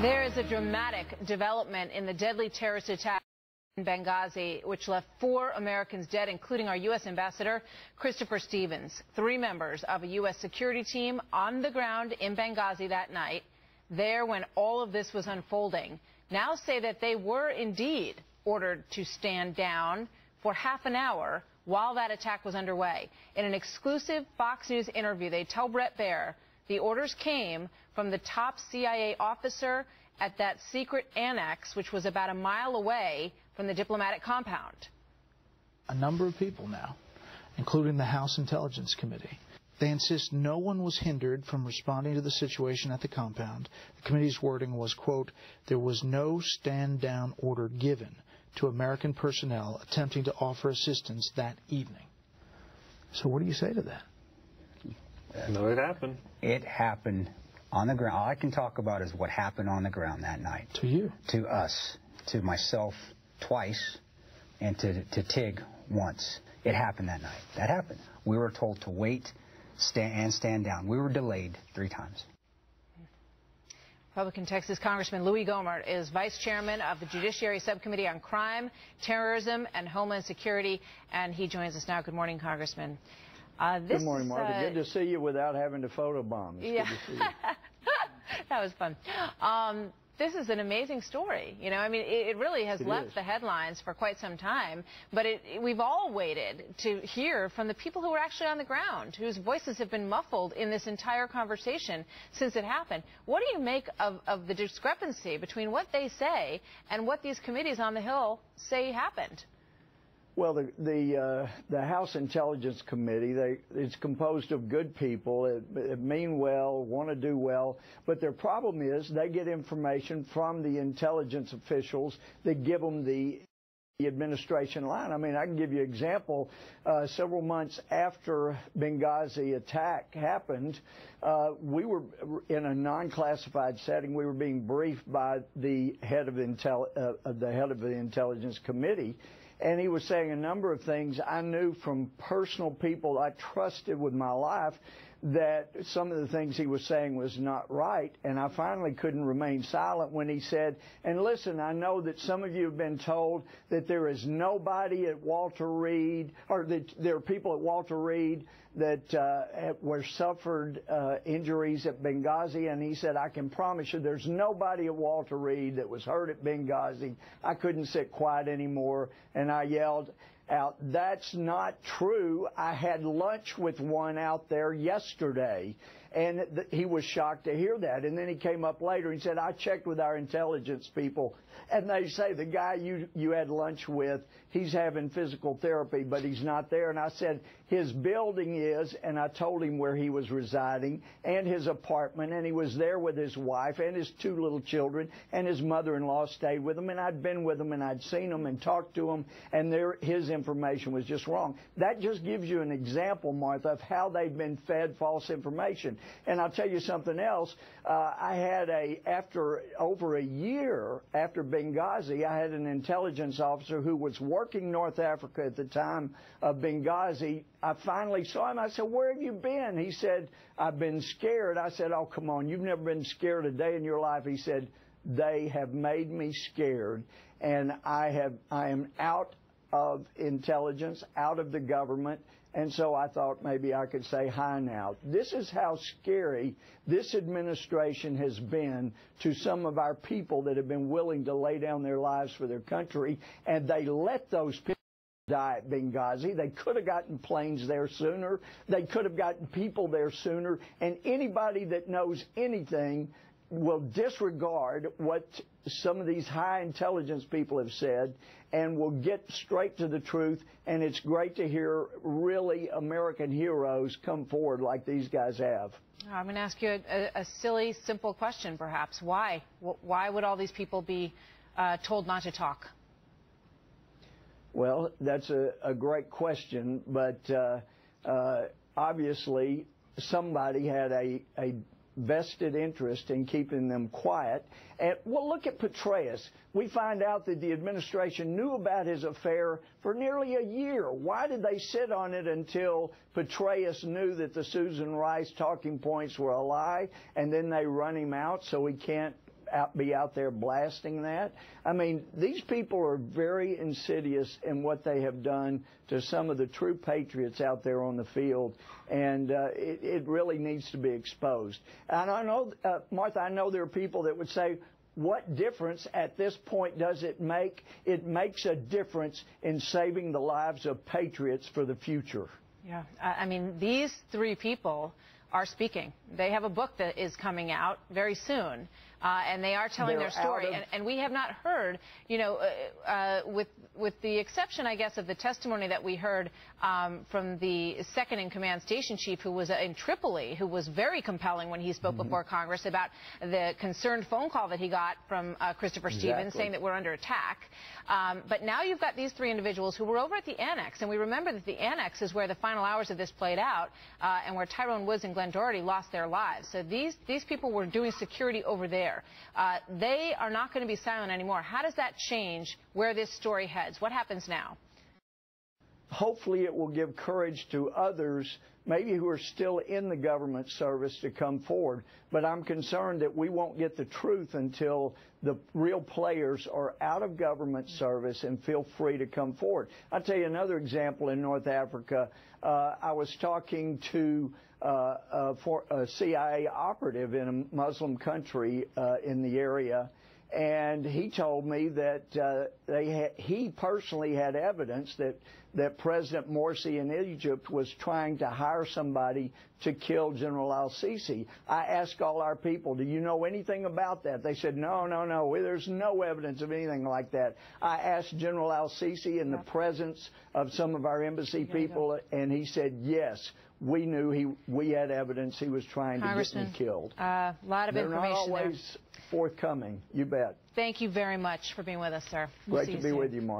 There is a dramatic development in the deadly terrorist attack in Benghazi, which left 4 Americans dead, including our U.S. ambassador, Christopher Stevens. 3 members of a U.S. security team on the ground in Benghazi that night, there when all of this was unfolding, now say that they were indeed ordered to stand down for half an hour while that attack was underway. In an exclusive Fox News interview, they tell Bret Baier the orders came from the top CIA officer at that secret annex, which was about a mile away from the diplomatic compound. A number of people now, including the House Intelligence Committee, they insist no one was hindered from responding to the situation at the compound. The committee's wording was, quote, "There was no stand-down order given to American personnel attempting to offer assistance that evening." So what do you say to that? No, it happened. It happened on the ground. All I can talk about is what happened on the ground that night. To you? To us. To myself twice, and to Tig once. It happened that night. That happened. We were told to wait stand down. We were delayed 3 times. Republican Texas Congressman Louis Gohmert is vice chairman of the Judiciary Subcommittee on Crime, Terrorism, and Homeland Security, and he joins us now. Good morning, Congressman. Good morning, Martha. Good to see you without having to photobomb. It's yeah. Good to see you. That was fun. This is an amazing story. You know, I mean, it really has left the headlines for quite some time, but we've all waited to hear from the people who were actually on the ground, whose voices have been muffled in this entire conversation since it happened. What do you make of the discrepancy between what they say and what these committees on the Hill say happened? Well, the House Intelligence Committee, it's composed of good people that mean well, want to do well, but their problem is they get information from the intelligence officials that give them the administration line. I mean, I can give you an example. Several months after Benghazi attack happened, we were in a non-classified setting. We were being briefed by the head of the Intelligence Committee. And he was saying a number of things I knew from personal people I trusted with my life, that some of the things he was saying was not right. And I finally couldn't remain silent when he said, and listen, I know that some of you have been told that there is nobody at Walter Reed, or that there are people at Walter Reed that were suffered injuries at Benghazi. And he said, I can promise you there's nobody at Walter Reed that was hurt at Benghazi. I couldn't sit quiet anymore, and I yelled out, "That's not true. I had lunch with one out there yesterday." And he was shocked to hear that. And then he came up later and said, "I checked with our intelligence people, and they say the guy you had lunch with, he's having physical therapy, but he's not there." And I said, his building is, and I told him where he was residing and his apartment, and he was there with his wife and his 2 little children, and his mother-in-law stayed with him, and I'd been with him, and I'd seen him and talked to him, and his information was just wrong. That just gives you an example, Martha, of how they've been fed false information. And I'll tell you something else. I had after over a year after Benghazi, I had an intelligence officer who was working North Africa at the time of Benghazi. I finally saw him. I said, "Where have you been?" He said, "I've been scared." I said, "Oh, come on. You've never been scared a day in your life." He said, "They have made me scared, and I am out of intelligence, out of the government." And so I thought maybe I could say hi now. This is how scary this administration has been to some of our people that have been willing to lay down their lives for their country, and they let those people die at Benghazi. They could have gotten planes there sooner. They could have gotten people there sooner. And anybody that knows anything will disregard what some of these high intelligence people have said and will get straight to the truth. And it's great to hear really American heroes come forward like these guys have. I'm going to ask you a silly, simple question, perhaps. Why? Why would all these people be told not to talk? Well, that's a great question, but obviously somebody had a vested interest in keeping them quiet. And well, look at Petraeus. We find out that the administration knew about his affair for nearly a year. Why did they sit on it until Petraeus knew that the Susan Rice talking points were a lie, and then they run him out so he can't be out there blasting that. I mean, these people are very insidious in what they have done to some of the true patriots out there on the field, and it really needs to be exposed. And I know, Martha, I know there are people that would say, what difference at this point does it make? It makes a difference in saving the lives of patriots for the future. Yeah, I mean, these three people are speaking. They have a book that is coming out very soon, and they are telling their story. And we have not heard, you know, with the exception, I guess, of the testimony that we heard from the second-in-command station chief, who was in Tripoli, who was very compelling when he spoke before Congress about the concerned phone call that he got from Christopher Stevens saying that we're under attack. But now you've got these three individuals who were over at the Annex, and we remember that the Annex is where the final hours of this played out, and where Tyrone Woods and Glenn Doherty lost their lives. So these people were doing security over there. They are not going to be silent anymore. How does that change where this story heads? What happens now? Hopefully it will give courage to others, maybe who are still in the government service, to come forward. But I'm concerned that we won't get the truth until the real players are out of government service and feel free to come forward. I'll tell you another example in North Africa. I was talking to for a CIA operative in a Muslim country in the area, and he told me that he personally had evidence that President Morsi in Egypt was trying to hire somebody to kill General al-Sisi. I asked all our people, do you know anything about that? They said, no, there's no evidence of anything like that. I asked General al-Sisi in the presence of some of our embassy people, and he said, yes, we knew we had evidence he was trying to get me killed. A lot of information there. They're not always forthcoming. You bet. Thank you very much for being with us, sir. Great to be with you, Mark.